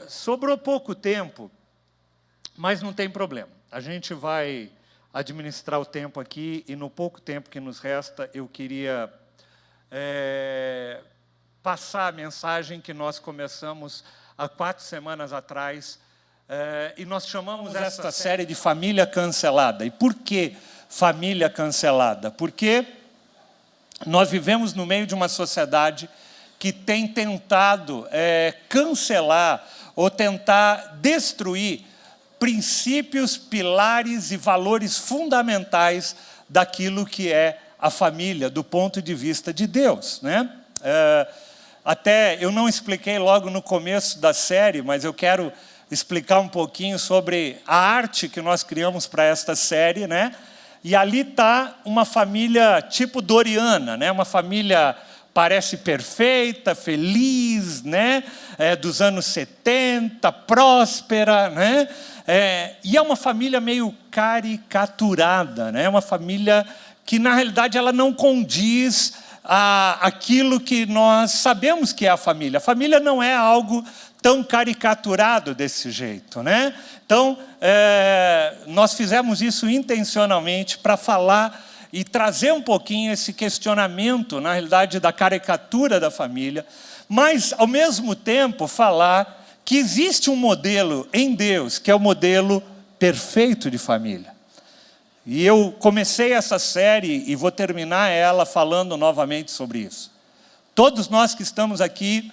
Sobrou pouco tempo, mas não tem problema. A gente vai administrar o tempo aqui, e no pouco tempo que nos resta, eu queria passar a mensagem que nós começamos há 4 semanas atrás, e nós chamamos esta série de Família Cancelada. E por que família cancelada? Porque nós vivemos no meio de uma sociedade que tem tentado cancelar ou tentar destruir princípios, pilares e valores fundamentais daquilo que é a família, do ponto de vista de Deus, né? Até eu não expliquei logo no começo da série, mas eu quero explicar um pouquinho sobre a arte que nós criamos para esta série, né? E ali está uma família tipo Doriana, né? Uma família parece perfeita, feliz, né? Dos anos 70, próspera, né? E é uma família meio caricaturada, né? Uma família que, na realidade, ela não condiz aquilo que nós sabemos que é a família. A família não é algo tão caricaturado desse jeito, né? Então, nós fizemos isso intencionalmente para falar e trazer um pouquinho esse questionamento, na realidade, da caricatura da família, mas, ao mesmo tempo, falar que existe um modelo em Deus, que é o modelo perfeito de família. E eu comecei essa série e vou terminar ela falando novamente sobre isso. Todos nós que estamos aqui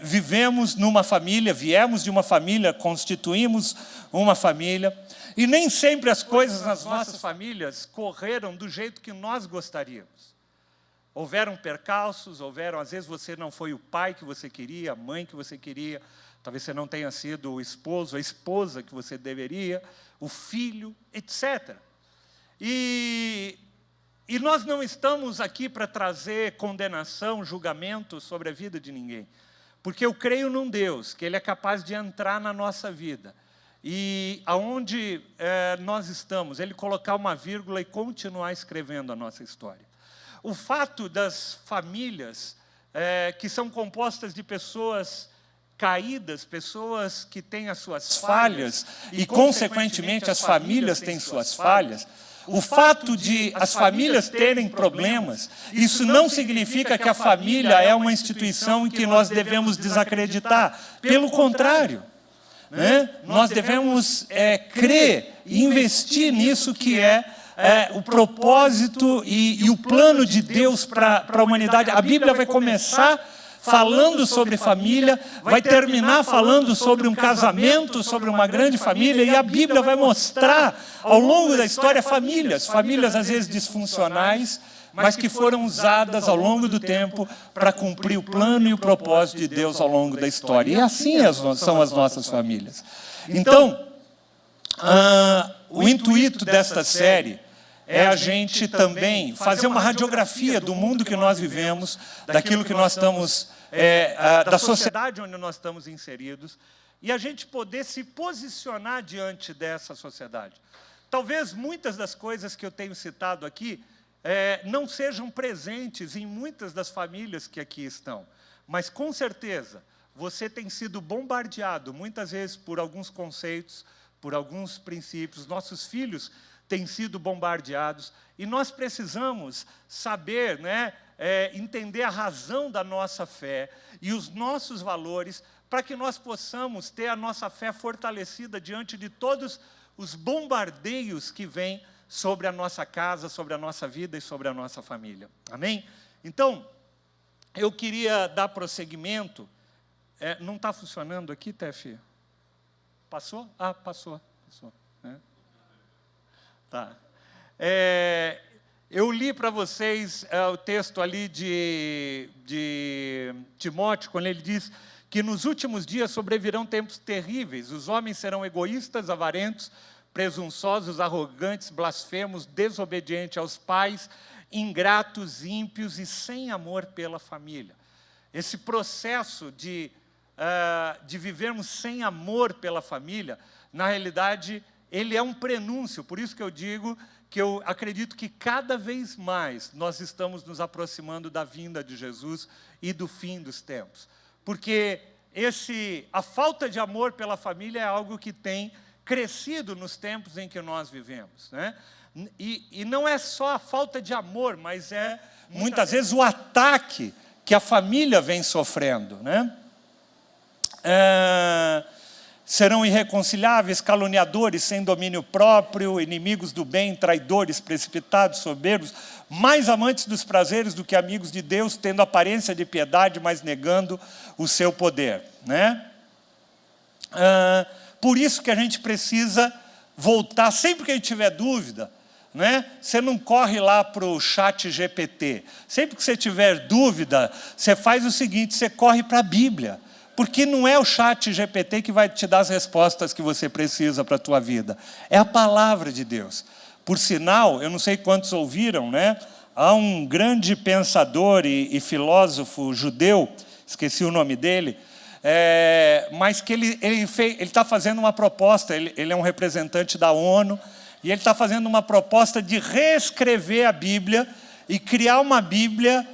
vivemos numa família, viemos de uma família, constituímos uma família, e nem sempre as coisas nas nossas famílias correram do jeito que nós gostaríamos. Houveram percalços, às vezes você não foi o pai que você queria, a mãe que você queria, talvez você não tenha sido o esposo, a esposa que você deveria, o filho, etc. E nós não estamos aqui para trazer condenação, julgamento sobre a vida de ninguém. Porque eu creio num Deus, que Ele é capaz de entrar na nossa vida. E aonde nós estamos, Ele colocar uma vírgula e continuar escrevendo a nossa história. O fato das famílias, que são compostas de pessoas caídas, pessoas que têm as suas falhas, e consequentemente as famílias têm suas falhas, o fato de as famílias terem problemas, isso não significa que a família é uma instituição em que nós devemos desacreditar. Pelo contrário, né? Nós devemos crer e investir nisso que é o propósito e o plano de Deus para a humanidade. A Bíblia vai começar falando sobre família, vai terminar falando sobre um casamento, sobre uma grande família, e a Bíblia vai mostrar ao longo da história famílias às vezes disfuncionais, mas que foram usadas ao longo do tempo para cumprir o plano e o propósito de Deus ao longo da história. E assim são as nossas famílias. Então, o intuito desta série é a gente também fazer uma radiografia do mundo que nós vivemos, daquilo que nós estamos, da sociedade onde nós estamos inseridos, e a gente poder se posicionar diante dessa sociedade. Talvez muitas das coisas que eu tenho citado aqui não sejam presentes em muitas das famílias que aqui estão, mas com certeza você tem sido bombardeado muitas vezes por alguns conceitos, por alguns princípios. Nossos filhos têm sido bombardeados, e nós precisamos saber, né, entender a razão da nossa fé e os nossos valores, para que nós possamos ter a nossa fé fortalecida diante de todos os bombardeios que vêm sobre a nossa casa, sobre a nossa vida e sobre a nossa família. Amém? Então, eu queria dar prosseguimento. Não está funcionando aqui, Tefi? Passou? Ah, passou. Né? Tá. Eu li para vocês o texto ali de Timóteo, quando ele diz que nos últimos dias sobrevirão tempos terríveis. Os homens serão egoístas, avarentos, presunçosos, arrogantes, blasfemos, desobedientes aos pais, ingratos, ímpios e sem amor pela família. Esse processo de vivermos sem amor pela família, na realidade, ele é um prenúncio. Por isso que eu digo que eu acredito que cada vez mais nós estamos nos aproximando da vinda de Jesus e do fim dos tempos. Porque a falta de amor pela família é algo que tem crescido nos tempos em que nós vivemos, né? E não é só a falta de amor, mas é muitas vezes o ataque que a família vem sofrendo, né? Serão irreconciliáveis, caluniadores, sem domínio próprio, inimigos do bem, traidores, precipitados, soberbos, mais amantes dos prazeres do que amigos de Deus, tendo aparência de piedade, mas negando o seu poder, né? Por isso que a gente precisa voltar, sempre que a gente tiver dúvida, né? Você não corre lá para o chat GPT. Sempre que você tiver dúvida, você faz o seguinte, você corre para a Bíblia. Porque não é o chat GPT que vai te dar as respostas que você precisa para a tua vida. É a palavra de Deus. Por sinal, eu não sei quantos ouviram, né? Há um grande pensador e filósofo judeu, esqueci o nome dele, mas que ele está fazendo uma proposta, ele é um representante da ONU, e ele está fazendo uma proposta de reescrever a Bíblia e criar uma Bíblia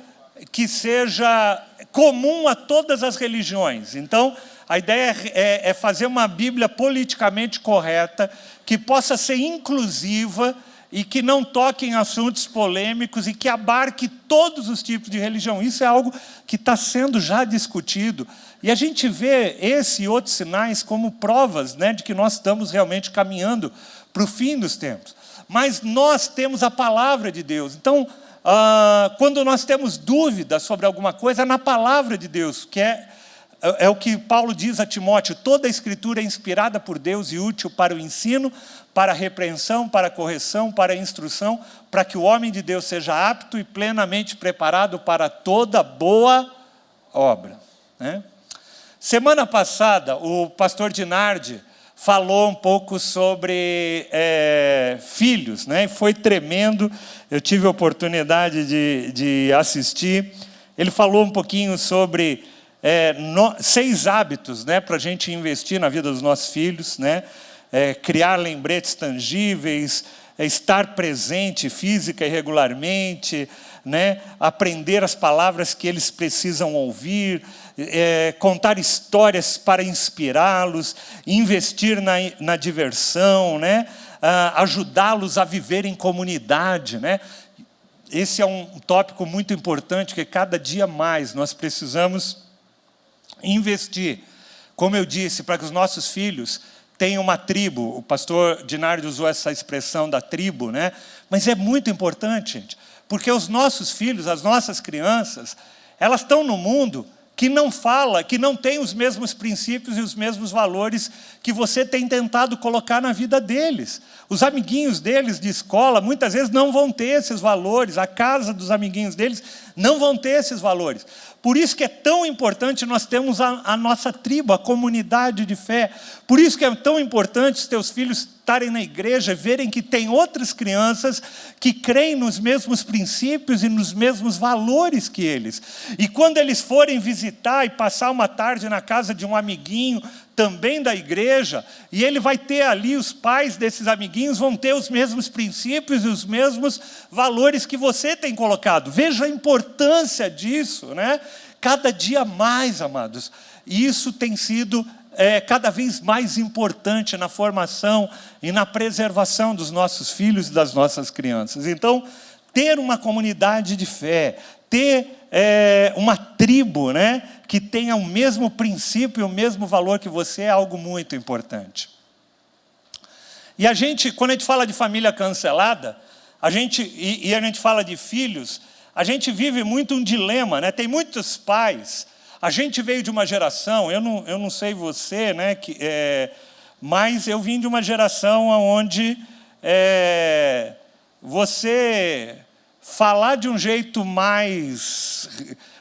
que seja comum a todas as religiões. Então, a ideia é fazer uma Bíblia politicamente correta, que possa ser inclusiva e que não toque em assuntos polêmicos e que abarque todos os tipos de religião. Isso é algo que está sendo já discutido. E a gente vê esse e outros sinais como provas, né, de que nós estamos realmente caminhando para o fim dos tempos. Mas nós temos a palavra de Deus. Então, quando nós temos dúvidas sobre alguma coisa, é na palavra de Deus, que é o que Paulo diz a Timóteo: toda a Escritura é inspirada por Deus e útil para o ensino, para a repreensão, para a correção, para a instrução, para que o homem de Deus seja apto e plenamente preparado para toda boa obra, né? Semana passada, o pastor Dinardi falou um pouco sobre filhos, né? Foi tremendo, eu tive a oportunidade de assistir. Ele falou um pouquinho sobre 6 hábitos, né, para a gente investir na vida dos nossos filhos, né? Criar lembretes tangíveis, estar presente física e regularmente, né? Aprender as palavras que eles precisam ouvir, contar histórias para inspirá-los, investir na diversão, né? Ajudá-los a viver em comunidade, né? Esse é um tópico muito importante, que cada dia mais nós precisamos investir, como eu disse, para que os nossos filhos tenham uma tribo. O pastor Dinardi usou essa expressão da tribo, né? Mas é muito importante, gente, porque os nossos filhos, as nossas crianças, elas estão no mundo que não fala, que não tem os mesmos princípios e os mesmos valores que você tem tentado colocar na vida deles. Os amiguinhos deles de escola, muitas vezes, não vão ter esses valores. A casa dos amiguinhos deles não vão ter esses valores. Por isso que é tão importante nós termos a nossa tribo, a comunidade de fé. Por isso que é tão importante os teus filhos estarem na igreja, verem que tem outras crianças que creem nos mesmos princípios e nos mesmos valores que eles. E quando eles forem visitar e passar uma tarde na casa de um amiguinho, também da igreja, e ele vai ter ali, os pais desses amiguinhos vão ter os mesmos princípios e os mesmos valores que você tem colocado. Veja a importância disso, né? Cada dia mais, amados. E isso tem sido cada vez mais importante na formação e na preservação dos nossos filhos e das nossas crianças. Então, ter uma comunidade de fé, ter uma tribo, né, que tenha o mesmo princípio e o mesmo valor que você, é algo muito importante. E a gente, quando a gente fala de família cancelada, a gente fala de filhos, a gente vive muito um dilema, né? Tem muitos pais. A gente veio de uma geração, eu não sei você, né, mas eu vim de uma geração onde você falar de um jeito mais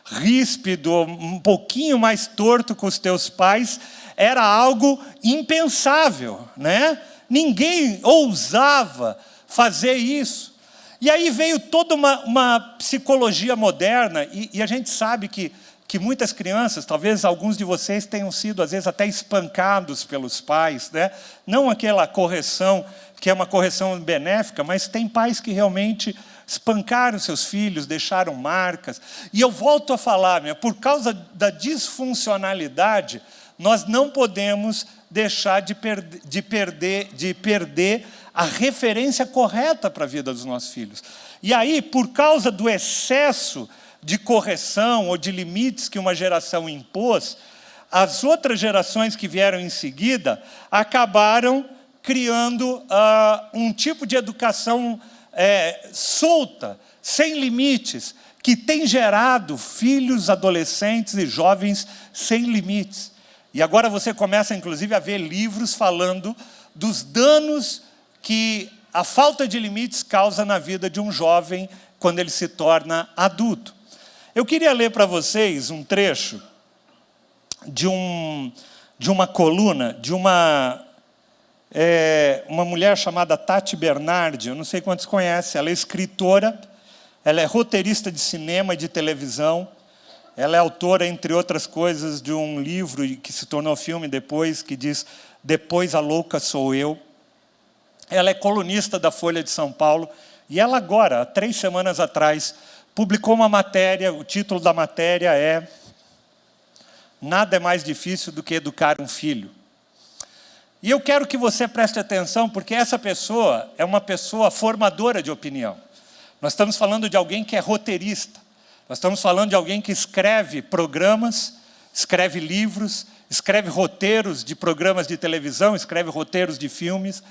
ríspido, um pouquinho mais torto com os teus pais, era algo impensável, né? Ninguém ousava fazer isso. E aí veio toda uma psicologia moderna, e a gente sabe que muitas crianças, talvez alguns de vocês tenham sido, às vezes, até espancados pelos pais, né? Não aquela correção, que é uma correção benéfica, mas tem pais que realmente espancaram seus filhos, deixaram marcas. E eu volto a falar, por causa da disfuncionalidade, nós não podemos deixar de perder a referência correta para a vida dos nossos filhos. E aí, por causa do excesso de correção ou de limites que uma geração impôs, as outras gerações que vieram em seguida acabaram criando um tipo de educação solta, sem limites, que tem gerado filhos, adolescentes e jovens sem limites. E agora você começa, inclusive, a ver livros falando dos danos que a falta de limites causa na vida de um jovem quando ele se torna adulto. Eu queria ler para vocês um trecho de uma coluna de uma mulher chamada Tati Bernardi. Eu não sei quantos conhecem. Ela é escritora, ela é roteirista de cinema e de televisão. Ela é autora, entre outras coisas, de um livro que se tornou filme depois, que diz Depois a Louca Sou Eu. Ela é colunista da Folha de São Paulo. E ela agora, há 3 semanas atrás, publicou uma matéria. O título da matéria é Nada é mais difícil do que educar um filho. E eu quero que você preste atenção, porque essa pessoa é uma pessoa formadora de opinião. Nós estamos falando de alguém que é roteirista. Nós estamos falando de alguém que escreve programas, escreve livros, escreve roteiros de programas de televisão, escreve roteiros de filmes.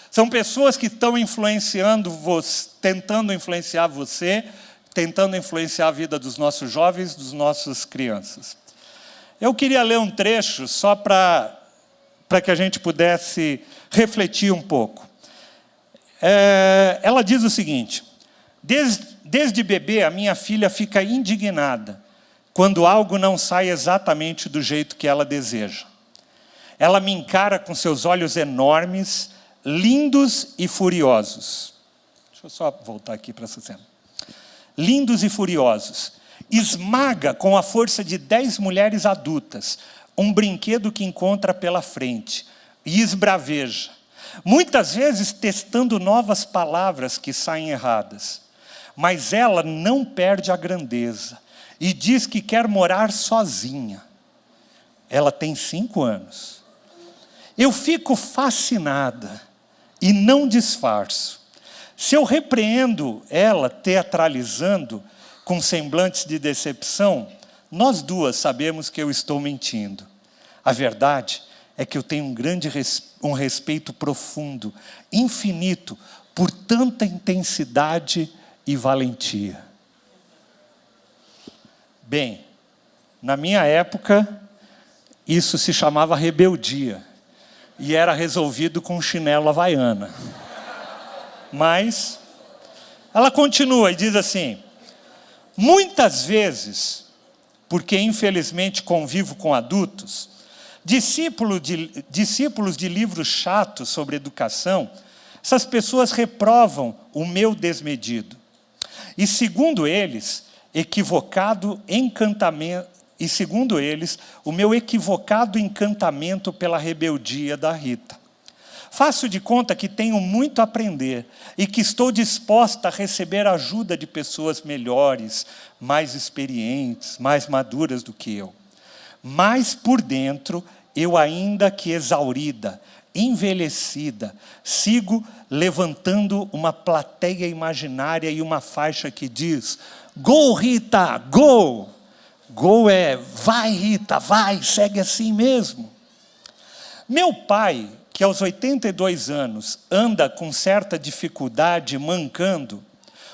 São pessoas que estão influenciando você, tentando influenciar você, tentando influenciar a vida dos nossos jovens, dos nossas crianças. Eu queria ler um trecho só para que a gente pudesse refletir um pouco. Ela diz o seguinte: Desde bebê, a minha filha fica indignada quando algo não sai exatamente do jeito que ela deseja. Ela me encara com seus olhos enormes, lindos e furiosos. Deixa eu só voltar aqui para essa cena. Lindos e furiosos. Esmaga com a força de 10 mulheres adultas um brinquedo que encontra pela frente e esbraveja, muitas vezes testando novas palavras que saem erradas. Mas ela não perde a grandeza e diz que quer morar sozinha. Ela tem 5 anos. Eu fico fascinada e não disfarço. Se eu repreendo ela teatralizando com semblantes de decepção, nós duas sabemos que eu estou mentindo. A verdade é que eu tenho um respeito profundo, infinito, por tanta intensidade e valentia. Bem, na minha época, isso se chamava rebeldia. E era resolvido com chinelo havaiana. Mas, ela continua e diz assim: muitas vezes, porque infelizmente convivo com adultos, discípulos de livros chatos sobre educação, essas pessoas reprovam o meu desmedido. E segundo eles, o meu equivocado encantamento pela rebeldia da Rita. Faço de conta que tenho muito a aprender e que estou disposta a receber a ajuda de pessoas melhores, mais experientes, mais maduras do que eu. Mas por dentro, eu ainda que exaurida, envelhecida, sigo levantando uma plateia imaginária e uma faixa que diz: Go, Rita, go! Go é vai, Rita, vai, segue assim mesmo. Meu pai, que aos 82 anos anda com certa dificuldade, mancando,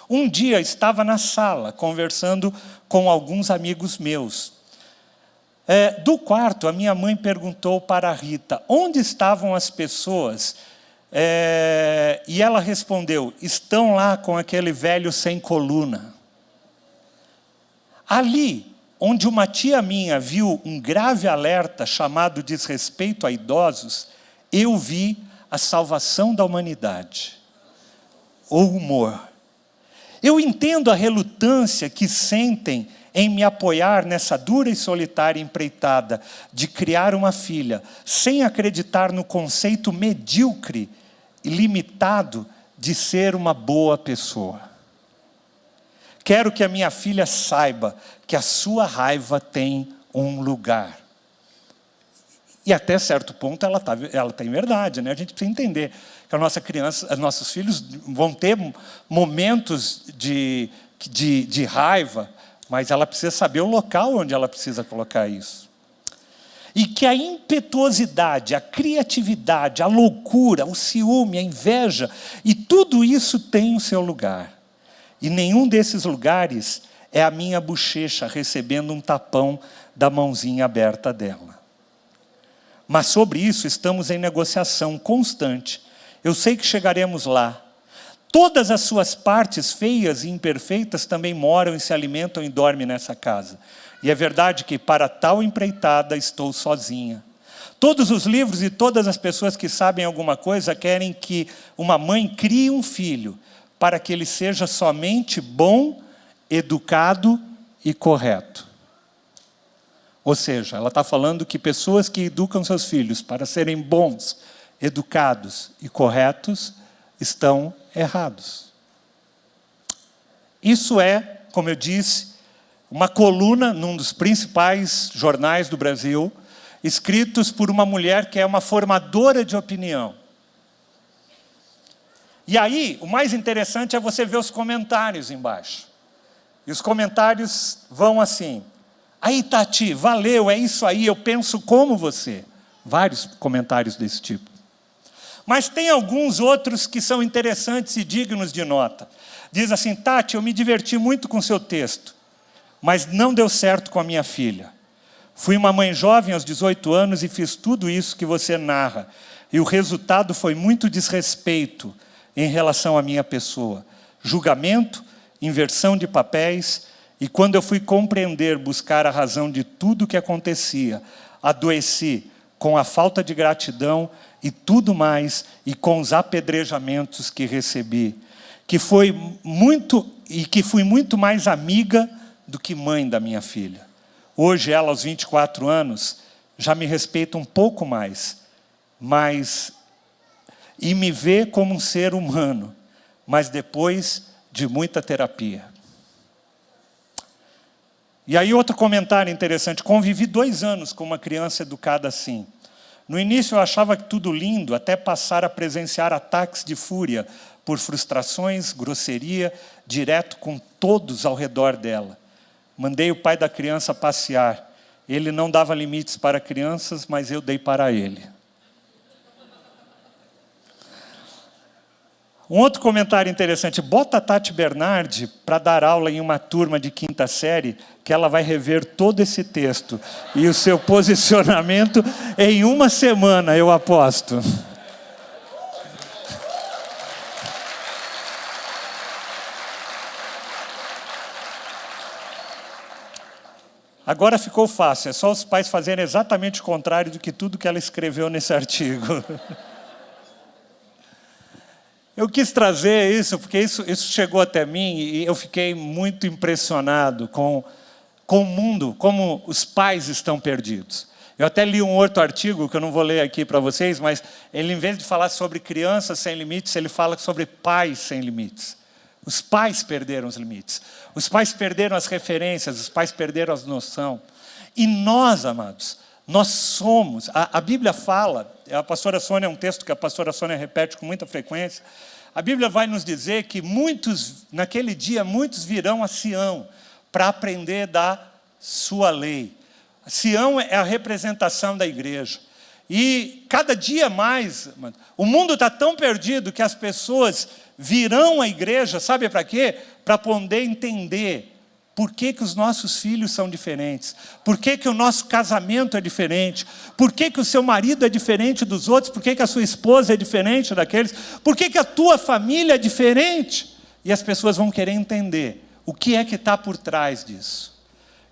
um dia estava na sala conversando com alguns amigos meus. Do quarto, a minha mãe perguntou para a Rita onde estavam as pessoas, e ela respondeu: estão lá com aquele velho sem coluna. Ali, onde uma tia minha viu um grave alerta chamado desrespeito a idosos, eu vi a salvação da humanidade, o humor. Eu entendo a relutância que sentem em me apoiar nessa dura e solitária empreitada de criar uma filha, sem acreditar no conceito medíocre e limitado de ser uma boa pessoa. Quero que a minha filha saiba que a sua raiva tem um lugar. E até certo ponto ela tem verdade, né? A gente precisa entender que a nossa criança, os nossos filhos vão ter momentos de raiva, mas ela precisa saber o local onde ela precisa colocar isso. E que a impetuosidade, a criatividade, a loucura, o ciúme, a inveja, e tudo isso tem o seu lugar. E nenhum desses lugares é a minha bochecha recebendo um tapão da mãozinha aberta dela. Mas sobre isso estamos em negociação constante. Eu sei que chegaremos lá. Todas as suas partes feias e imperfeitas também moram e se alimentam e dormem nessa casa. E é verdade que para tal empreitada estou sozinha. Todos os livros e todas as pessoas que sabem alguma coisa querem que uma mãe crie um filho para que ele seja somente bom, educado e correto. Ou seja, ela está falando que pessoas que educam seus filhos para serem bons, educados e corretos estão errados. Isso é, como eu disse, uma coluna num dos principais jornais do Brasil, escritos por uma mulher que é uma formadora de opinião. E aí, o mais interessante é você ver os comentários embaixo. E os comentários vão assim: aí, Tati, valeu, é isso aí, eu penso como você. Vários comentários desse tipo. Mas tem alguns outros que são interessantes e dignos de nota. Diz assim: Tati, eu me diverti muito com seu texto, mas não deu certo com a minha filha. Fui uma mãe jovem aos 18 anos e fiz tudo isso que você narra. E o resultado foi muito desrespeito em relação à minha pessoa. Julgamento, inversão de papéis. E quando eu fui compreender, buscar a razão de tudo o que acontecia, adoeci com a falta de gratidão e tudo mais, e com os apedrejamentos que recebi, que fui muito mais amiga do que mãe da minha filha. Hoje ela, aos 24 anos, já me respeita um pouco mais, e me vê como um ser humano, mas depois de muita terapia. E aí outro comentário interessante: convivi 2 anos com uma criança educada assim. No início eu achava que tudo lindo, até passar a presenciar ataques de fúria por frustrações, grosseria, direto com todos ao redor dela. Mandei o pai da criança passear. Ele não dava limites para crianças, mas eu dei para ele. Um outro comentário interessante: bota a Tati Bernardi para dar aula em uma turma de 5ª série, que ela vai rever todo esse texto e o seu posicionamento em 1 semana, eu aposto. Agora ficou fácil, é só os pais fazerem exatamente o contrário do que tudo que ela escreveu nesse artigo. Eu quis trazer isso porque isso chegou até mim e eu fiquei muito impressionado com o mundo, como os pais estão perdidos. Eu até li um outro artigo, que eu não vou ler aqui para vocês, mas ele, em vez de falar sobre crianças sem limites, ele fala sobre pais sem limites. Os pais perderam os limites. Os pais perderam as referências, os pais perderam a noção. E nós, amados, nós somos, a Bíblia fala, a pastora Sônia, é um texto que a pastora Sônia repete com muita frequência, a Bíblia vai nos dizer que naquele dia, muitos virão a Sião para aprender da sua lei. Sião é a representação da igreja. E cada dia mais, o mundo está tão perdido que as pessoas virão à igreja, sabe para quê? Para poder entender por que os nossos filhos são diferentes, por que o nosso casamento é diferente, por que o seu marido é diferente dos outros, por que a sua esposa é diferente daqueles, por que a tua família é diferente. E as pessoas vão querer entender o que é que está por trás disso.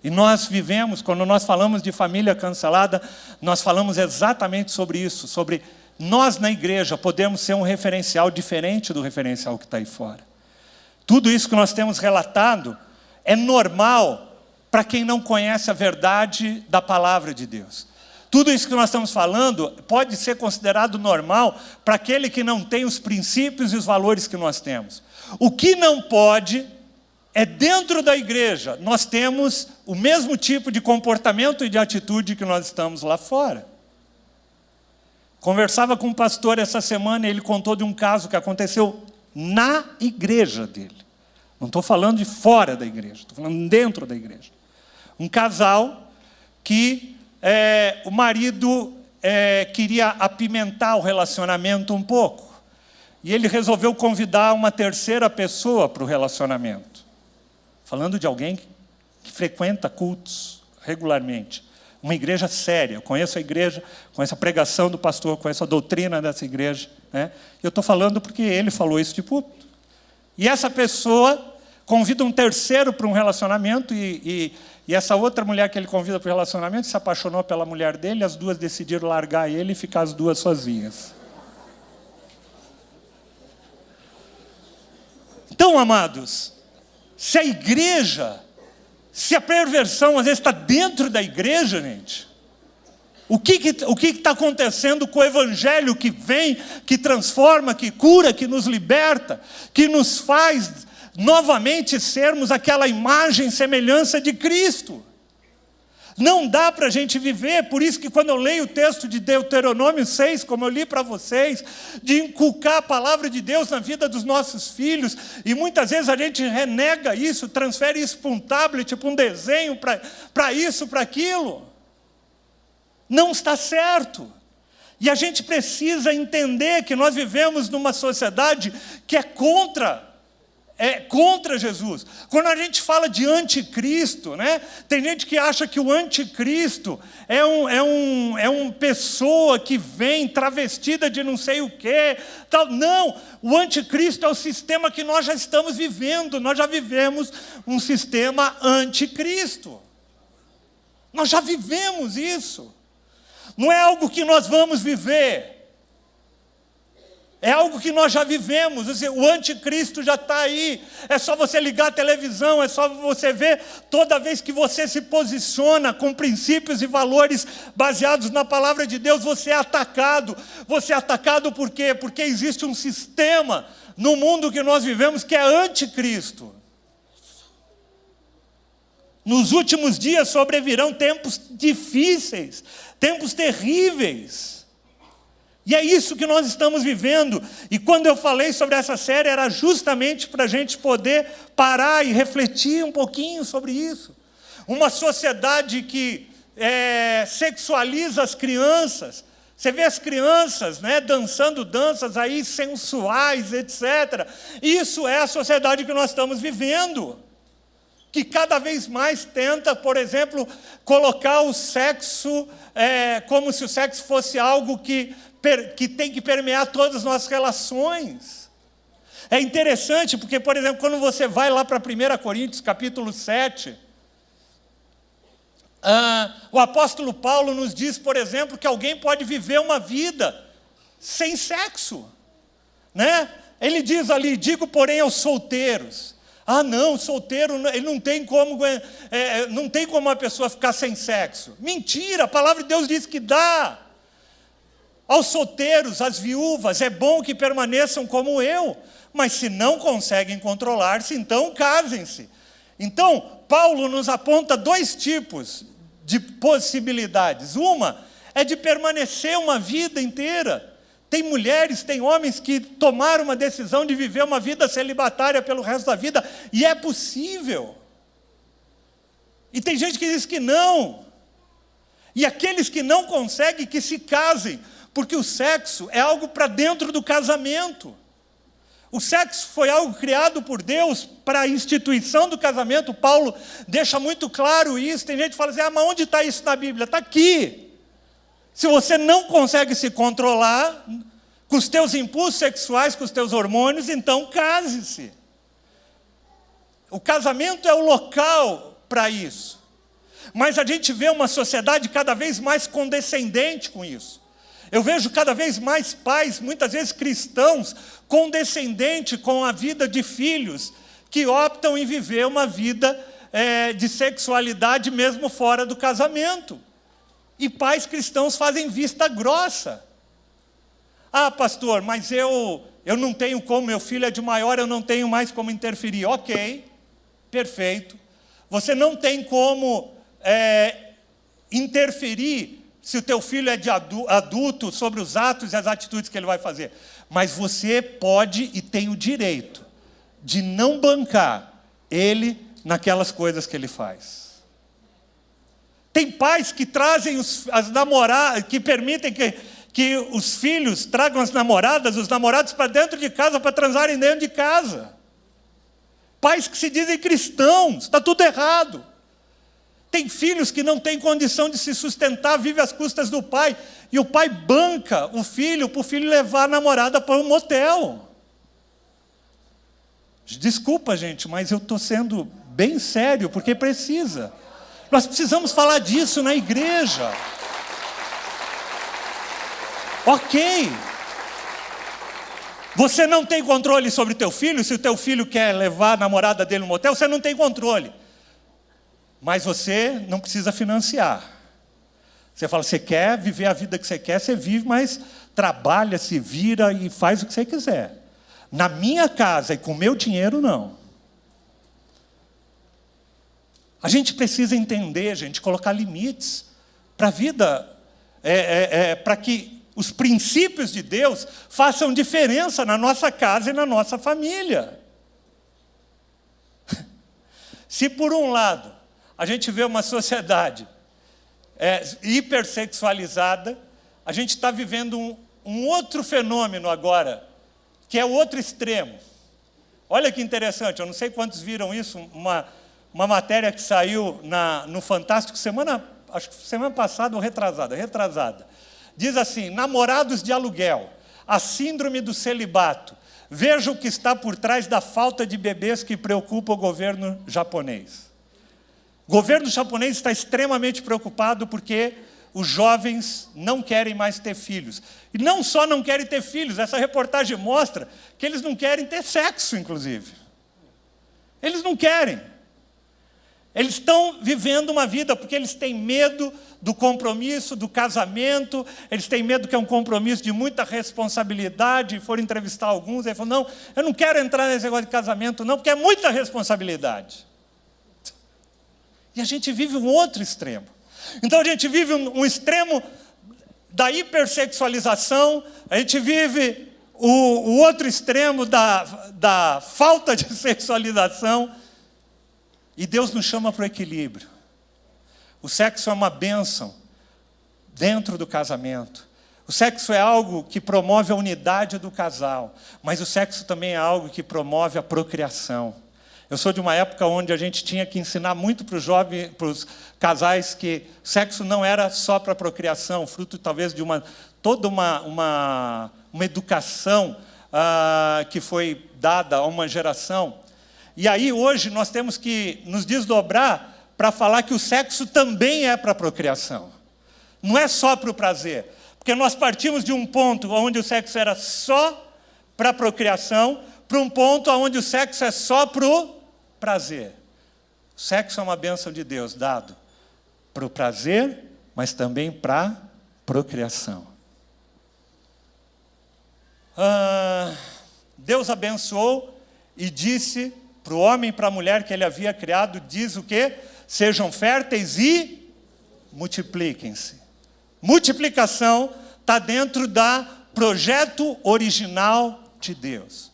E nós vivemos, quando nós falamos de família cancelada, nós falamos exatamente sobre isso, sobre nós na igreja podemos ser um referencial diferente do referencial que está aí fora. Tudo isso que nós temos relatado é normal para quem não conhece a verdade da palavra de Deus. Tudo isso que nós estamos falando pode ser considerado normal para aquele que não tem os princípios e os valores que nós temos. O que não pode é dentro da igreja, nós temos o mesmo tipo de comportamento e de atitude que nós estamos lá fora. Conversava com um pastor essa semana e ele contou de um caso que aconteceu na igreja dele. Não estou falando de fora da igreja, estou falando dentro da igreja. Um casal que o marido queria apimentar o relacionamento um pouco. E ele resolveu convidar uma terceira pessoa para o relacionamento. Falando de alguém que frequenta cultos regularmente. Uma igreja séria. Eu conheço a igreja, conheço a pregação do pastor, conheço a doutrina dessa igreja. Né? Eu estou falando porque ele falou isso de púlpito. E essa pessoa convida um terceiro para um relacionamento e essa outra mulher que ele convida para o relacionamento se apaixonou pela mulher dele, as duas decidiram largar ele e ficar as duas sozinhas. Então, amados, se a igreja, se a perversão às vezes está dentro da igreja, gente, o que está acontecendo com o evangelho que vem, que transforma, que cura, que nos liberta, que nos faz novamente sermos aquela imagem e semelhança de Cristo? Não dá para a gente viver, por isso que quando eu leio o texto de Deuteronômio 6, como eu li para vocês, de inculcar a palavra de Deus na vida dos nossos filhos, e muitas vezes a gente renega isso, transfere isso para um tablet, para um desenho, para isso, para aquilo. Não está certo. E a gente precisa entender que nós vivemos numa sociedade que é contra Jesus. Quando a gente fala de anticristo, né, tem gente que acha que o anticristo é uma pessoa que vem travestida de não sei o quê. Tal. Não, o anticristo é o sistema que nós já estamos vivendo. Nós já vivemos um sistema anticristo. Nós já vivemos isso. Não é algo que nós vamos viver. É algo que nós já vivemos, o anticristo já está aí. É só você ligar a televisão, é só você ver, toda vez que você se posiciona com princípios e valores baseados na palavra de Deus, você é atacado. Você é atacado por quê? Porque existe um sistema no mundo que nós vivemos que é anticristo. Nos últimos dias sobrevirão tempos difíceis, tempos terríveis. E é isso que nós estamos vivendo. E quando eu falei sobre essa série, era justamente para a gente poder parar e refletir um pouquinho sobre isso. Uma sociedade que sexualiza as crianças. Você vê as crianças, né, dançando danças aí sensuais, etc. Isso é a sociedade que nós estamos vivendo. Que cada vez mais tenta, por exemplo, colocar o sexo como se o sexo fosse algo que tem que permear todas as nossas relações. É interessante porque, por exemplo, quando você vai lá para 1 Coríntios, capítulo 7, o apóstolo Paulo nos diz, por exemplo, que alguém pode viver uma vida sem sexo. Né? Ele diz ali, digo, porém, aos solteiros. Ah, não, solteiro, ele não tem como uma pessoa ficar sem sexo. Mentira, a palavra de Deus diz que dá. Aos solteiros, às viúvas, é bom que permaneçam como eu, mas se não conseguem controlar-se, então casem-se. Então, Paulo nos aponta dois tipos de possibilidades. Uma é de permanecer uma vida inteira. Tem mulheres, tem homens que tomaram uma decisão de viver uma vida celibatária pelo resto da vida, e é possível. E tem gente que diz que não. E aqueles que não conseguem, que se casem, porque o sexo é algo para dentro do casamento. O sexo foi algo criado por Deus para a instituição do casamento. Paulo deixa muito claro isso. Tem gente que fala assim, mas onde está isso na Bíblia? Está aqui. Se você não consegue se controlar com os teus impulsos sexuais, com os teus hormônios, então case-se. O casamento é o local para isso. Mas a gente vê uma sociedade cada vez mais condescendente com isso. Eu vejo cada vez mais pais, muitas vezes cristãos, condescendentes com a vida de filhos, que optam em viver uma vida de sexualidade mesmo fora do casamento. E pais cristãos fazem vista grossa. Ah, pastor, mas eu não tenho como, meu filho é de maior, eu não tenho mais como interferir. Ok, perfeito. Você não tem como interferir se o teu filho é de adulto sobre os atos e as atitudes que ele vai fazer. Mas você pode e tem o direito de não bancar ele naquelas coisas que ele faz. Tem pais que trazem as namoradas, que permitem que os filhos tragam as namoradas, os namorados para dentro de casa, para transarem dentro de casa. Pais que se dizem cristãos, está tudo errado. Tem filhos que não têm condição de se sustentar, vivem às custas do pai, e o pai banca o filho para o filho levar a namorada para um motel. Desculpa, gente, mas eu estou sendo bem sério, porque precisa. Nós precisamos falar disso na igreja. Ok. Você não tem controle sobre o teu filho, se o teu filho quer levar a namorada dele no motel, você não tem controle. Mas você não precisa financiar. Você fala, você quer viver a vida que você quer, você vive, mas trabalha, se vira e faz o que você quiser. Na minha casa e com o meu dinheiro, não. A gente precisa entender, gente, colocar limites para a vida, para que os princípios de Deus façam diferença na nossa casa e na nossa família. Se por um lado a gente vê uma sociedade hipersexualizada, a gente está vivendo um outro fenômeno agora, que é o outro extremo. Olha que interessante, eu não sei quantos viram isso, uma matéria que saiu no Fantástico acho que semana passada ou retrasada. Diz assim, namorados de aluguel, a síndrome do celibato. Veja o que está por trás da falta de bebês que preocupa o governo japonês. O governo japonês está extremamente preocupado porque os jovens não querem mais ter filhos. E não só não querem ter filhos, essa reportagem mostra que eles não querem ter sexo, inclusive. Eles não querem. Eles estão vivendo uma vida porque eles têm medo do compromisso, do casamento, eles têm medo que é um compromisso de muita responsabilidade. Foram entrevistar alguns, eles falaram, não, eu não quero entrar nesse negócio de casamento, não, porque é muita responsabilidade. E a gente vive um outro extremo. Então a gente vive um extremo da hipersexualização, a gente vive o outro extremo da falta de sexualização, e Deus nos chama para o equilíbrio. O sexo é uma bênção dentro do casamento. O sexo é algo que promove a unidade do casal, mas o sexo também é algo que promove a procriação. Eu sou de uma época onde a gente tinha que ensinar muito para os jovens, para os casais, que sexo não era só para procriação, fruto talvez de toda uma educação que foi dada a uma geração. E aí hoje nós temos que nos desdobrar para falar que o sexo também é para procriação. Não é só para o prazer. Porque nós partimos de um ponto onde o sexo era só para procriação, para um ponto onde o sexo é só para o prazer. O sexo é uma bênção de Deus, dado para o prazer, mas também para a procriação. Deus abençoou e disse para o homem e para a mulher que ele havia criado, diz o quê? Sejam férteis e multipliquem-se. Multiplicação está dentro do projeto original de Deus.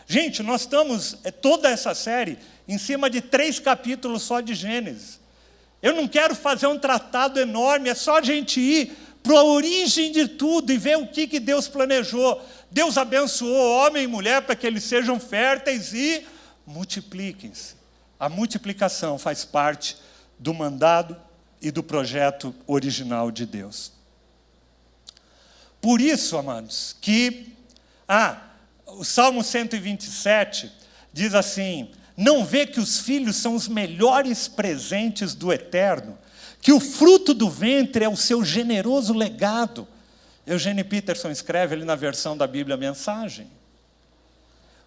Gente, nós estamos, toda essa série, em cima de 3 capítulos só de Gênesis. Eu não quero fazer um tratado enorme, é só a gente ir para a origem de tudo e ver o que Deus planejou. Deus abençoou homem e mulher para que eles sejam férteis e multipliquem-se. A multiplicação faz parte do mandado e do projeto original de Deus. Por isso, amados, que o Salmo 127 diz assim, não vê que os filhos são os melhores presentes do Eterno, que o fruto do ventre é o seu generoso legado. Eugene Peterson escreve ali na versão da Bíblia Mensagem.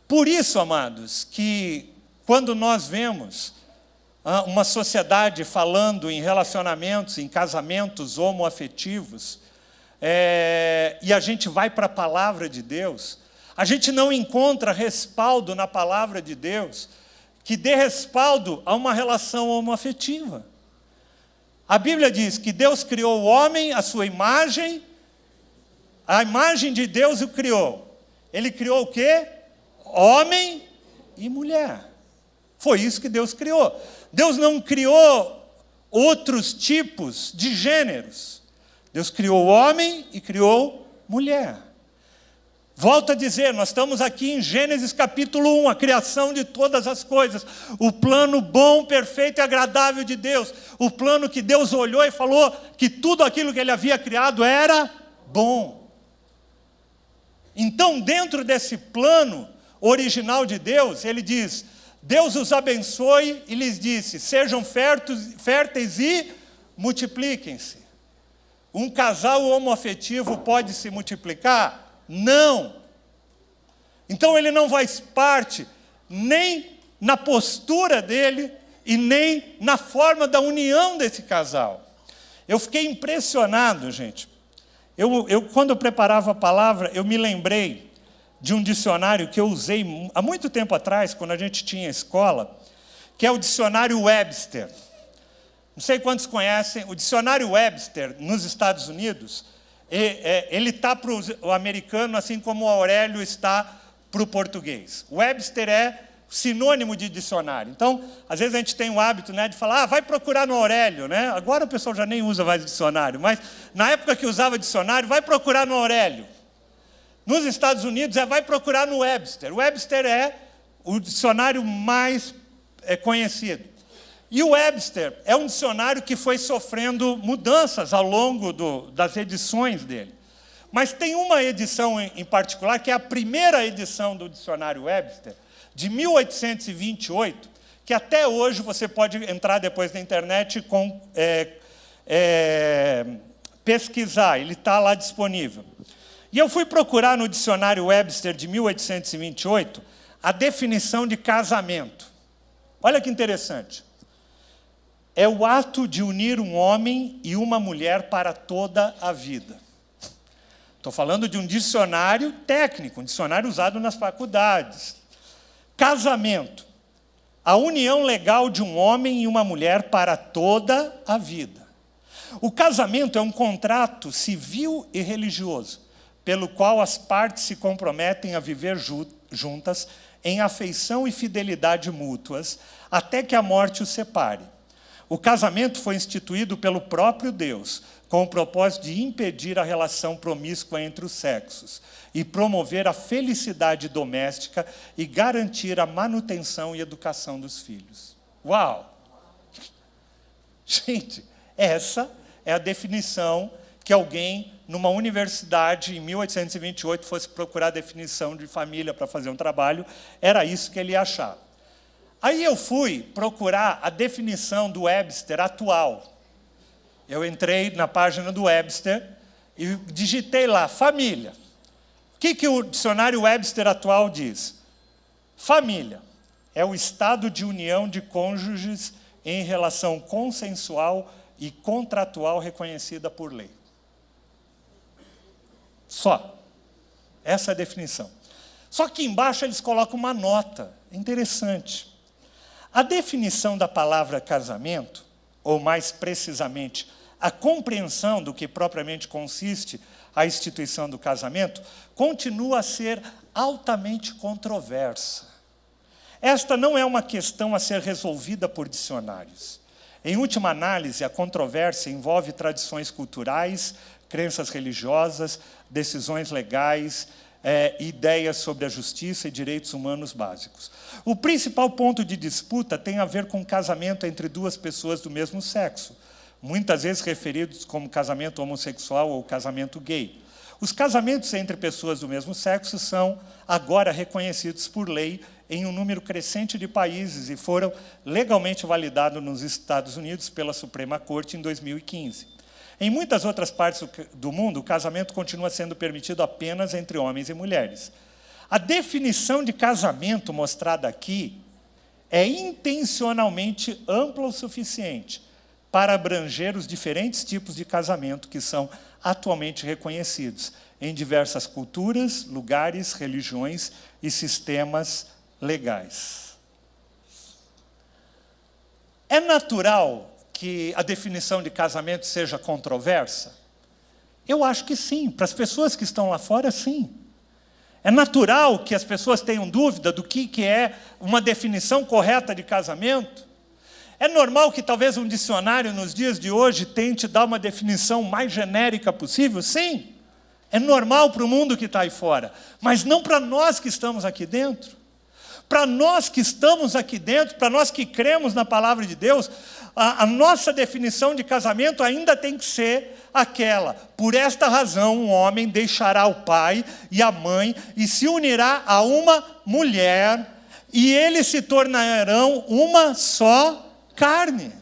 Por isso, amados, que quando nós vemos uma sociedade falando em relacionamentos, em casamentos homoafetivos, e a gente vai para a palavra de Deus, a gente não encontra respaldo na palavra de Deus que dê respaldo a uma relação homoafetiva. A Bíblia diz que Deus criou o homem à sua imagem, a imagem de Deus o criou. Ele criou o quê? Homem e mulher. Foi isso que Deus criou. Deus não criou outros tipos de gêneros. Deus criou homem e criou mulher. Volto a dizer, nós estamos aqui em Gênesis capítulo 1, a criação de todas as coisas. O plano bom, perfeito e agradável de Deus. O plano que Deus olhou e falou que tudo aquilo que Ele havia criado era bom. Então, dentro desse plano original de Deus, Ele diz, Deus os abençoe e lhes disse, sejam férteis e multipliquem-se. Um casal homoafetivo pode se multiplicar? Não. Então ele não faz parte nem na postura dele e nem na forma da união desse casal. Eu fiquei impressionado, gente. Quando eu preparava a palavra, eu me lembrei de um dicionário que eu usei há muito tempo atrás, quando a gente tinha escola, que é o dicionário Webster. Não sei quantos conhecem, o dicionário Webster, nos Estados Unidos, ele está para o americano, assim como o Aurélio está para o português. O Webster é sinônimo de dicionário. Então, às vezes a gente tem o hábito, né, de falar, vai procurar no Aurélio, né? Agora o pessoal já nem usa mais dicionário, mas na época que usava dicionário, vai procurar no Aurélio. Nos Estados Unidos, vai procurar no Webster. O Webster é o dicionário mais conhecido. E o Webster é um dicionário que foi sofrendo mudanças ao longo das edições dele. Mas tem uma edição em particular, que é a primeira edição do dicionário Webster, de 1828, que até hoje você pode entrar depois na internet e pesquisar, ele está lá disponível. E eu fui procurar no dicionário Webster de 1828 a definição de casamento. Olha que interessante. É o ato de unir um homem e uma mulher para toda a vida. Estou falando de um dicionário técnico, um dicionário usado nas faculdades. Casamento. A união legal de um homem e uma mulher para toda a vida. O casamento é um contrato civil e religioso, pelo qual as partes se comprometem a viver juntas em afeição e fidelidade mútuas, até que a morte os separe. O casamento foi instituído pelo próprio Deus, com o propósito de impedir a relação promíscua entre os sexos e promover a felicidade doméstica e garantir a manutenção e educação dos filhos. Uau! Gente, essa é a definição que alguém, numa universidade, em 1828, fosse procurar a definição de família para fazer um trabalho, era isso que ele ia achar. Aí eu fui procurar a definição do Webster atual. Eu entrei na página do Webster e digitei lá, família. O que o dicionário Webster atual diz? Família é o estado de união de cônjuges em relação consensual e contratual reconhecida por lei. Só. Essa é a definição. Só que embaixo eles colocam uma nota interessante. A definição da palavra casamento, ou mais precisamente, a compreensão do que propriamente consiste a instituição do casamento, continua a ser altamente controversa. Esta não é uma questão a ser resolvida por dicionários. Em última análise, a controvérsia envolve tradições culturais, crenças religiosas, decisões legais, ideias sobre a justiça e direitos humanos básicos. O principal ponto de disputa tem a ver com o casamento entre duas pessoas do mesmo sexo, muitas vezes referidos como casamento homossexual ou casamento gay. Os casamentos entre pessoas do mesmo sexo são agora reconhecidos por lei em um número crescente de países e foram legalmente validados nos Estados Unidos pela Suprema Corte em 2015. Em muitas outras partes do mundo, o casamento continua sendo permitido apenas entre homens e mulheres. A definição de casamento mostrada aqui é intencionalmente ampla o suficiente para abranger os diferentes tipos de casamento que são atualmente reconhecidos em diversas culturas, lugares, religiões e sistemas legais. É natural que a definição de casamento seja controversa? Eu acho que sim. Para as pessoas que estão lá fora, sim. É natural que as pessoas tenham dúvida do que é uma definição correta de casamento. É normal que talvez um dicionário nos dias de hoje tente dar uma definição mais genérica possível? Sim. É normal para o mundo que está aí fora. Mas não para nós que estamos aqui dentro. Para nós que estamos aqui dentro, para nós que cremos na palavra de Deus, a nossa definição de casamento ainda tem que ser aquela: por esta razão um homem deixará o pai e a mãe e se unirá a uma mulher, e eles se tornarão uma só carne.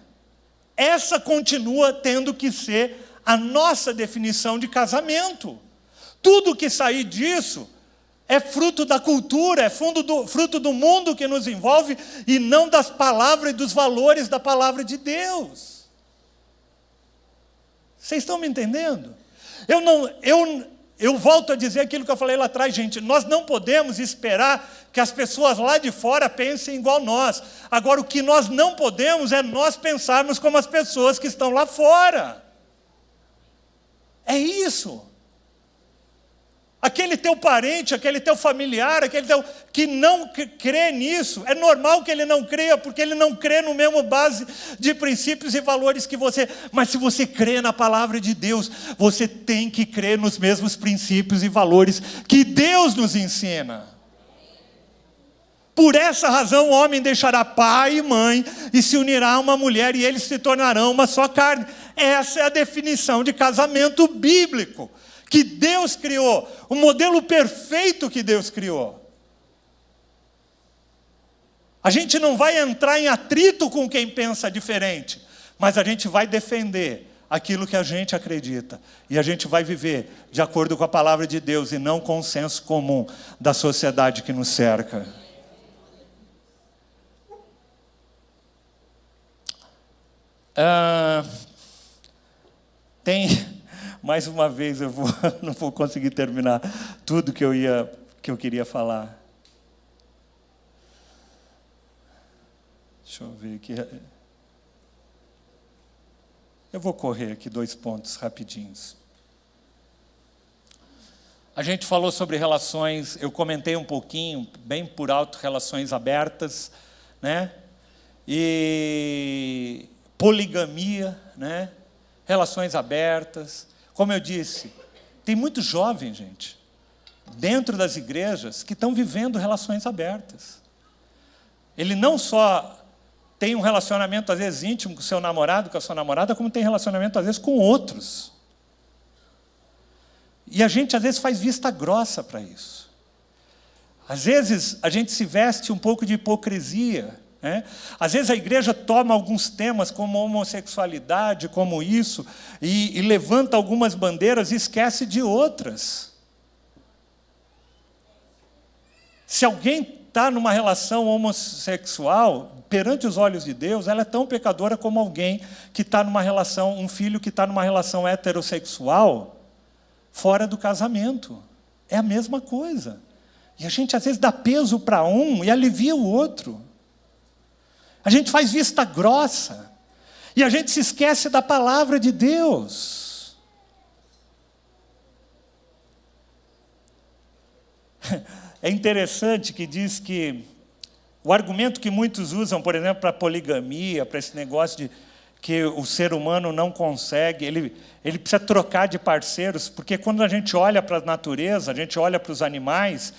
Essa continua tendo que ser a nossa definição de casamento. Tudo que sair disso é fruto da cultura, é fruto do mundo que nos envolve, e não das palavras e dos valores da palavra de Deus. Vocês estão me entendendo? Eu volto a dizer aquilo que eu falei lá atrás, gente. Nós não podemos esperar que as pessoas lá de fora pensem igual nós. Agora, o que nós não podemos é nós pensarmos como as pessoas que estão lá fora. É isso. Aquele teu parente, aquele teu familiar, aquele teu que não crê nisso, é normal que ele não creia, porque ele não crê no mesmo base de princípios e valores que você. Mas se você crê na palavra de Deus, você tem que crer nos mesmos princípios e valores que Deus nos ensina. Por essa razão o homem deixará pai e mãe e se unirá a uma mulher, e eles se tornarão uma só carne. Essa é a definição de casamento bíblico que Deus criou, o modelo perfeito que Deus criou. A gente não vai entrar em atrito com quem pensa diferente, mas a gente vai defender aquilo que a gente acredita, e a gente vai viver de acordo com a palavra de Deus e não com o senso comum da sociedade que nos cerca. Mais uma vez eu não vou conseguir terminar tudo que eu queria falar. Deixa eu ver aqui. Eu vou correr aqui 2 pontos rapidinhos. A gente falou sobre relações, eu comentei um pouquinho, bem por alto, relações abertas, né? E poligamia, né? Relações abertas. Como eu disse, tem muito jovem, gente, dentro das igrejas, que estão vivendo relações abertas. Ele não só tem um relacionamento, às vezes, íntimo com o seu namorado, com a sua namorada, como tem relacionamento, às vezes, com outros. E a gente, às vezes, faz vista grossa para isso. Às vezes, a gente se veste um pouco de hipocrisia, né? Às vezes a igreja toma alguns temas como homossexualidade, como isso, e levanta algumas bandeiras e esquece de outras. Se alguém está numa relação homossexual, perante os olhos de Deus, ela é tão pecadora como alguém que está numa relação, um filho que está numa relação heterossexual, fora do casamento. É a mesma coisa. E a gente às vezes dá peso para um e alivia o outro. A gente faz vista grossa. E a gente se esquece da palavra de Deus. É interessante que diz que o argumento que muitos usam, por exemplo, para a poligamia, para esse negócio de que o ser humano não consegue, ele precisa trocar de parceiros, porque quando a gente olha para a natureza, a gente olha para os animais,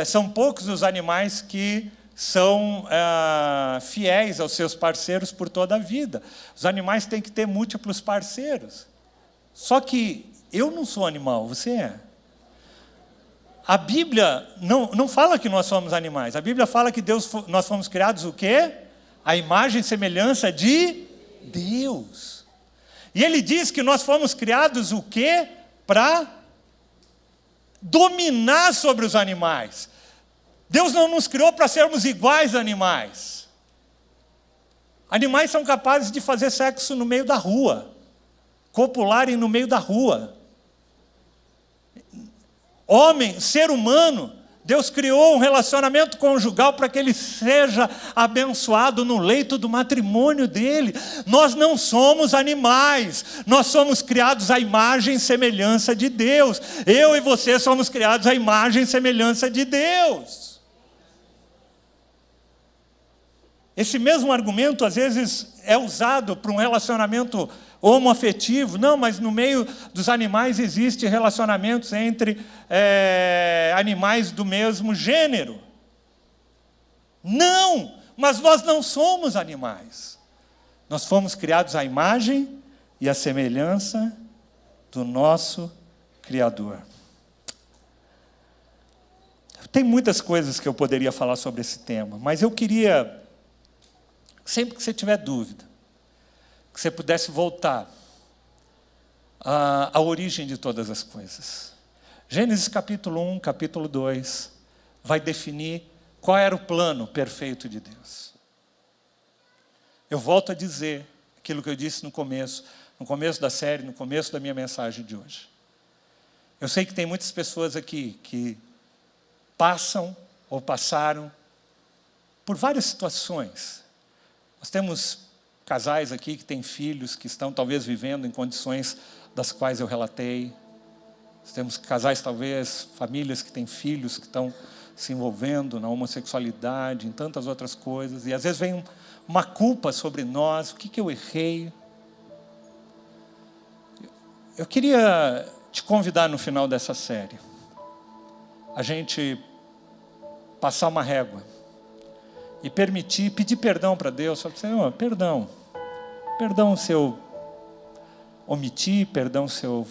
são poucos os animais que são fiéis aos seus parceiros por toda a vida. Os animais têm que ter múltiplos parceiros. Só que eu não sou animal, você é. A Bíblia não fala que nós somos animais. A Bíblia fala que nós fomos criados o quê? A imagem e semelhança de Deus. E ele diz que nós fomos criados o quê? Para dominar sobre os animais. Deus não nos criou para sermos iguais a animais. Animais são capazes de fazer sexo no meio da rua, copularem no meio da rua. Homem, ser humano, Deus criou um relacionamento conjugal para que ele seja abençoado no leito do matrimônio dele. Nós não somos animais, nós somos criados à imagem e semelhança de Deus. Eu e você somos criados à imagem e semelhança de Deus. Esse mesmo argumento às vezes é usado para um relacionamento homoafetivo. Não, mas no meio dos animais existe relacionamentos entre animais do mesmo gênero. Não, mas nós não somos animais. Nós fomos criados à imagem e à semelhança do nosso Criador. Tem muitas coisas que eu poderia falar sobre esse tema, mas eu queria, sempre que você tiver dúvida, que você pudesse voltar à origem de todas as coisas. Gênesis capítulo 1, capítulo 2, vai definir qual era o plano perfeito de Deus. Eu volto a dizer aquilo que eu disse no começo da série, no começo da minha mensagem de hoje. Eu sei que tem muitas pessoas aqui que passam ou passaram por várias situações. Nós temos casais aqui que têm filhos, que estão talvez vivendo em condições das quais eu relatei. Nós temos casais, talvez, famílias que têm filhos que estão se envolvendo na homossexualidade, em tantas outras coisas. E às vezes vem uma culpa sobre nós. O que eu errei? Eu queria te convidar no final dessa série a gente passar uma régua e pedir perdão para Deus. Falar, Senhor, perdão se eu omiti, perdão se eu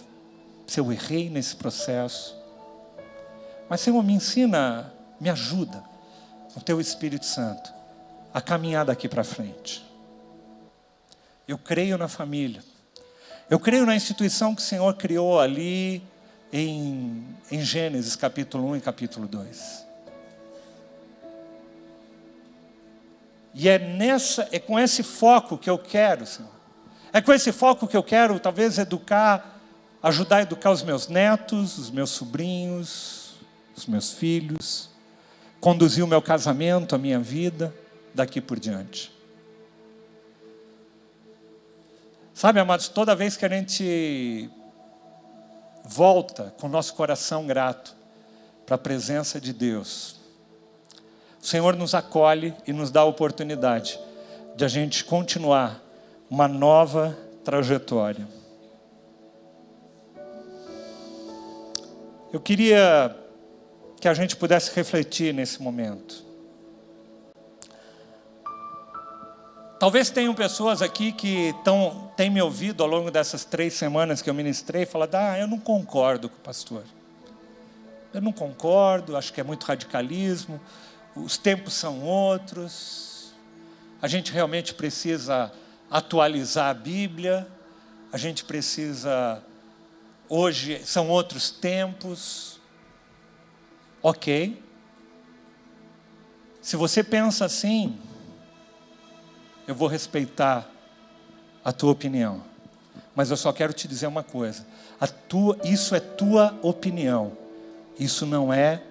errei nesse processo. Mas, Senhor, me ensina, me ajuda, com o Teu Espírito Santo, a caminhar daqui para frente. Eu creio na família. Eu creio na instituição que o Senhor criou ali em Gênesis capítulo 1 e capítulo 2. E é com esse foco que eu quero, Senhor. É com esse foco que eu quero, talvez, ajudar a educar os meus netos, os meus sobrinhos, os meus filhos, conduzir o meu casamento, a minha vida, daqui por diante. Sabe, amados, toda vez que a gente volta com o nosso coração grato para a presença de Deus, o Senhor nos acolhe e nos dá a oportunidade de a gente continuar uma nova trajetória. Eu queria que a gente pudesse refletir nesse momento. Talvez tenham pessoas aqui que têm me ouvido ao longo dessas 3 semanas que eu ministrei e falado, eu não concordo com o pastor. Eu não concordo, acho que é muito radicalismo. Os tempos são outros, a gente realmente precisa atualizar a Bíblia, a gente precisa, hoje são outros tempos. Ok. Se você pensa assim, eu vou respeitar a tua opinião, mas eu só quero te dizer uma coisa, isso é tua opinião, isso não é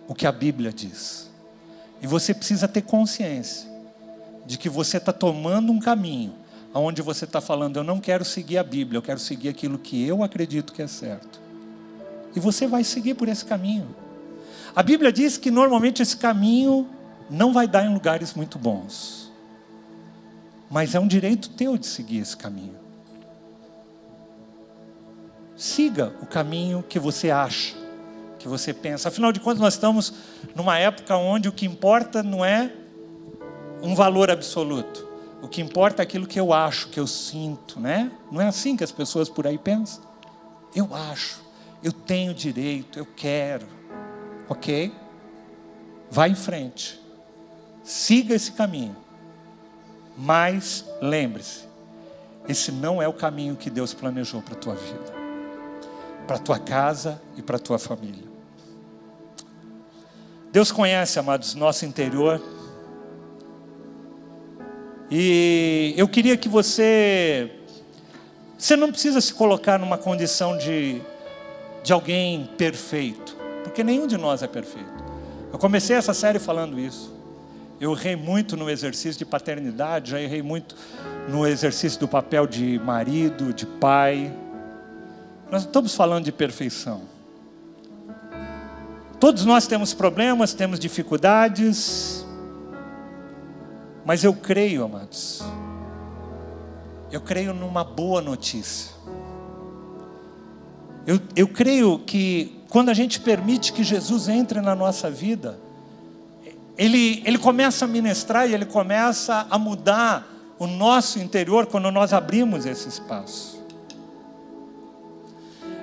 o que a Bíblia diz. E você precisa ter consciência de que você está tomando um caminho onde você está falando, eu não quero seguir a Bíblia, eu quero seguir aquilo que eu acredito que é certo. E você vai seguir por esse caminho. A Bíblia diz que normalmente esse caminho não vai dar em lugares muito bons. Mas é um direito teu de seguir esse caminho. Siga o caminho que você acha, que você pensa. Afinal de contas, nós estamos numa época onde o que importa não é um valor absoluto. O que importa é aquilo que eu acho, que eu sinto, né? Não é assim que as pessoas por aí pensam? Eu acho, eu tenho direito, eu quero. Ok? Vá em frente. Siga esse caminho. Mas lembre-se, esse não é o caminho que Deus planejou para a tua vida, para a tua casa e para a tua família. Deus conhece, amados, nosso interior. E eu queria que você não precisa se colocar numa condição de alguém perfeito, porque nenhum de nós é perfeito. Eu comecei essa série falando isso. Eu errei muito no exercício de paternidade, já errei muito no exercício do papel de marido, de pai. Nós não estamos falando de perfeição. Todos nós temos problemas, temos dificuldades, mas eu creio, amados, eu creio numa boa notícia. Eu creio que quando a gente permite que Jesus entre na nossa vida, Ele começa a ministrar e Ele começa a mudar o nosso interior quando nós abrimos esse espaço.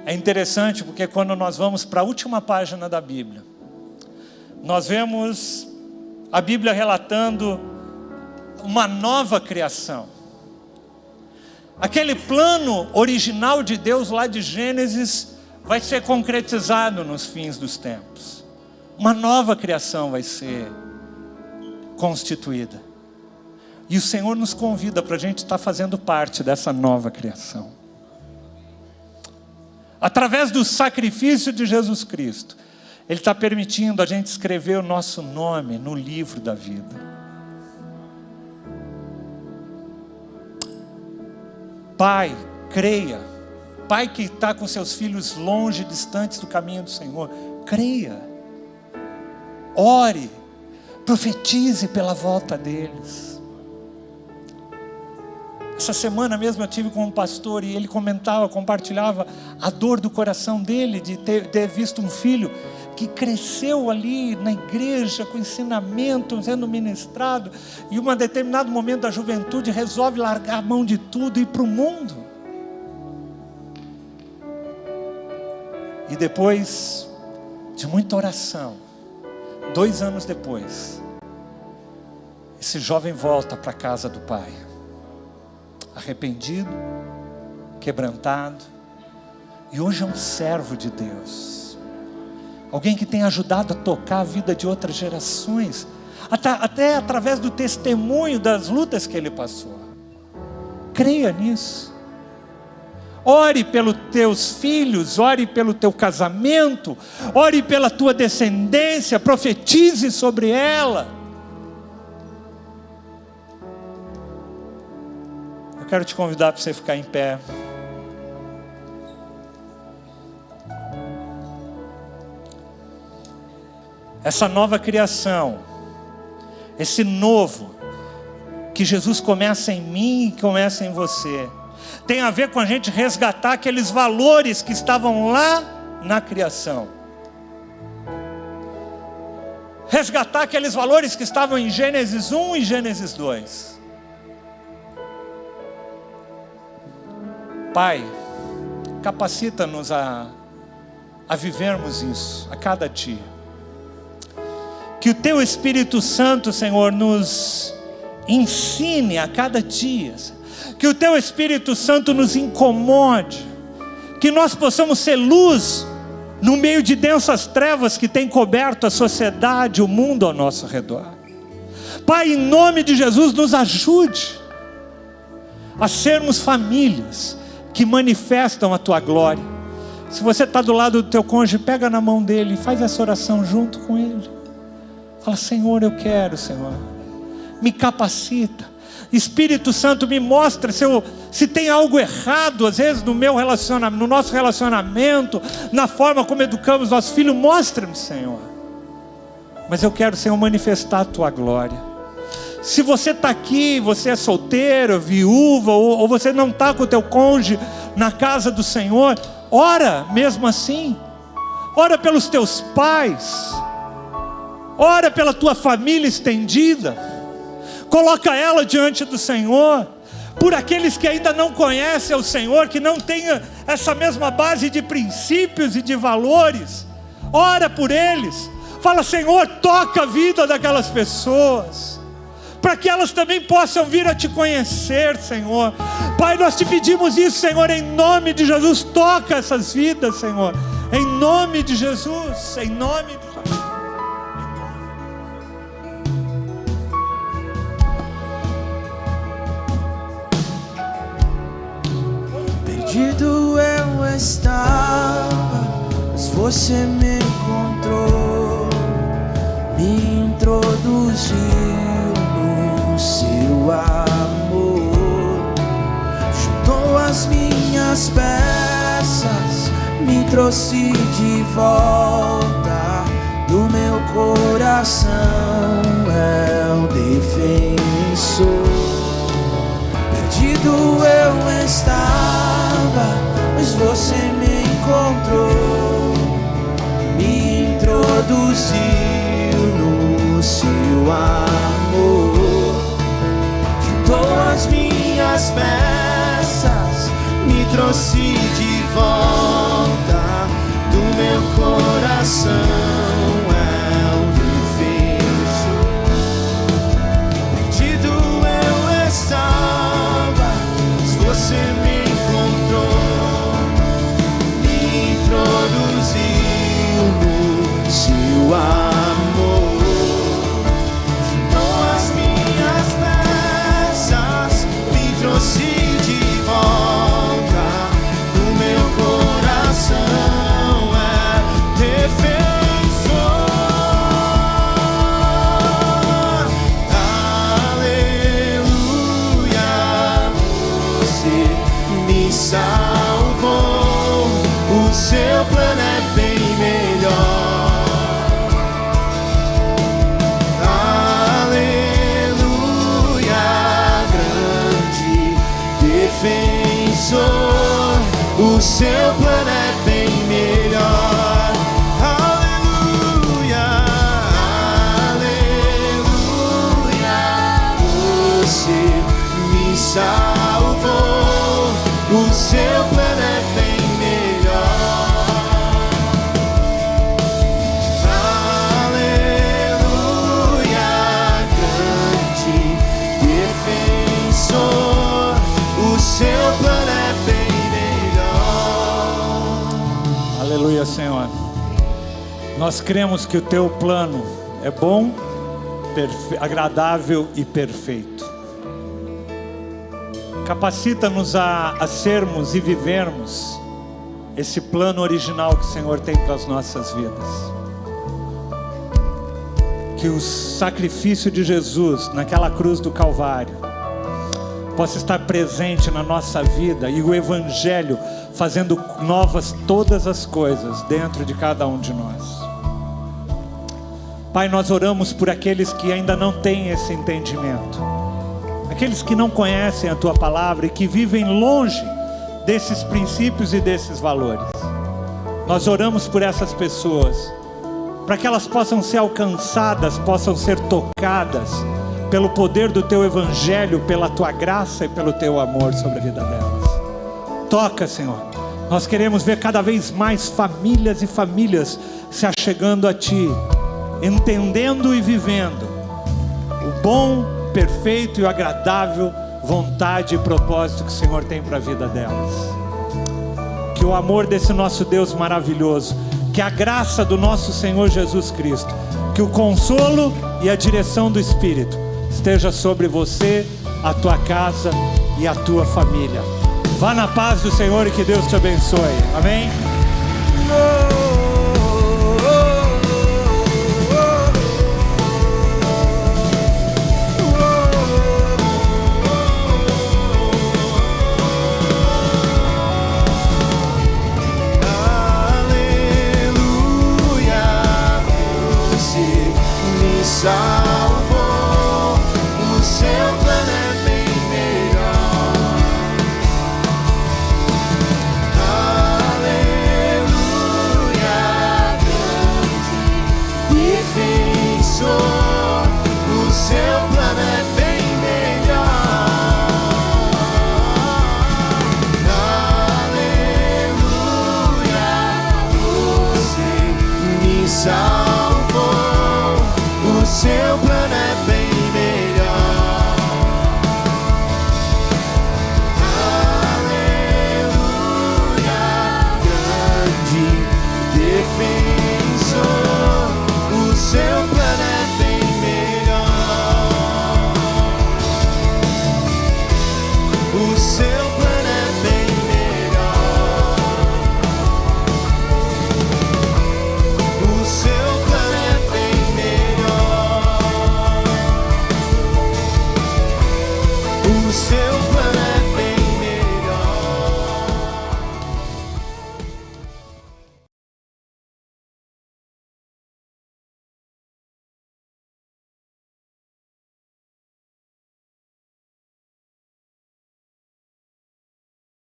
É interessante porque quando nós vamos para a última página da Bíblia, nós vemos a Bíblia relatando uma nova criação. Aquele plano original de Deus lá de Gênesis vai ser concretizado nos fins dos tempos. Uma nova criação vai ser constituída. E o Senhor nos convida para a gente estar fazendo parte dessa nova criação. Através do sacrifício de Jesus Cristo, Ele está permitindo a gente escrever o nosso nome no livro da vida. Pai, creia. Pai que está com seus filhos longe, distantes do caminho do Senhor, creia. Ore, profetize pela volta deles. Essa semana mesmo eu tive com um pastor e ele compartilhava a dor do coração dele de ter visto um filho que cresceu ali na igreja com ensinamento, sendo ministrado, e em um determinado momento da juventude resolve largar a mão de tudo e ir para o mundo. E depois de muita oração, 2 anos depois, esse jovem volta para a casa do pai, arrependido, quebrantado, e hoje é um servo de Deus, alguém que tem ajudado a tocar a vida de outras gerações, até através do testemunho das lutas que ele passou. Creia nisso. Ore pelos teus filhos, ore pelo teu casamento, ore pela tua descendência, profetize sobre ela. Eu quero te convidar para você ficar em pé. Essa nova criação, esse novo, que Jesus começa em mim e começa em você, tem a ver com a gente resgatar aqueles valores que estavam lá na criação. Resgatar aqueles valores que estavam em Gênesis 1 e Gênesis 2. Pai, capacita-nos a vivermos isso a cada dia. Que o Teu Espírito Santo, Senhor, nos ensine a cada dia. Que o Teu Espírito Santo nos incomode. Que nós possamos ser luz no meio de densas trevas que tem coberto a sociedade, o mundo ao nosso redor. Pai, em nome de Jesus, nos ajude a sermos famílias que manifestam a Tua glória. Se você está do lado do teu cônjuge, pega na mão dele e faz essa oração junto com ele. Fala: Senhor, eu quero, Senhor, me capacita. Espírito Santo, me mostra se tem algo errado, às vezes no nosso relacionamento, na forma como educamos nossos filhos. Mostra-me, Senhor. Mas eu quero, Senhor, manifestar a Tua glória. Se você está aqui, você é solteiro, viúva, ou você não está com o teu cônjuge na casa do Senhor, ora mesmo assim. Ora pelos teus pais. Ora pela tua família estendida. Coloca ela diante do Senhor. Por aqueles que ainda não conhecem o Senhor, que não tenham essa mesma base de princípios e de valores, ora por eles. Fala: Senhor, toca a vida daquelas pessoas, para que elas também possam vir a Te conhecer, Senhor. Pai, nós Te pedimos isso, Senhor, em nome de Jesus. Toca essas vidas, Senhor, em nome de Jesus, em nome de Jesus. Perdido eu estava, mas você me encontrou. trouxe de volta no meu coração. É o defensor. Perdido eu estava, mas você me encontrou, me introduziu no seu amor, juntou as minhas peças, me trouxe de volta do meu coração. É o defensor. Perdido eu estava, mas você me encontrou, me introduziu no seu amor, juntou as minhas peças, me trouxe de volta do meu coração. É defensor. Aleluia, você me salvou, o seu plano é bem melhor. Aleluia, grande defensor, o seu plano é bem melhor. Aleluia, aleluia, você me salvou, o seu plano é bem melhor. Aleluia, grande defensor, o seu plano é bem melhor. Aleluia, Senhor. Nós cremos que o teu plano é bom, agradável e perfeito. Capacita-nos a sermos e vivermos esse plano original que o Senhor tem para as nossas vidas. Que o sacrifício de Jesus naquela cruz do Calvário possa estar presente na nossa vida, e o Evangelho fazendo novas todas as coisas dentro de cada um de nós. Pai, nós oramos por aqueles que ainda não têm esse entendimento, aqueles que não conhecem a Tua Palavra e que vivem longe desses princípios e desses valores. Nós oramos por essas pessoas, para que elas possam ser alcançadas, possam ser tocadas pelo poder do Teu Evangelho, pela Tua graça e pelo Teu amor sobre a vida delas. Toca, Senhor. Nós queremos ver cada vez mais famílias e famílias se achegando a Ti, entendendo e vivendo o bom, perfeito e o agradável vontade e propósito que o Senhor tem para a vida delas. Que o amor desse nosso Deus maravilhoso, que a graça do nosso Senhor Jesus Cristo, que o consolo e a direção do Espírito esteja sobre você, a tua casa e a tua família. Vá na paz do Senhor e que Deus te abençoe. Amém?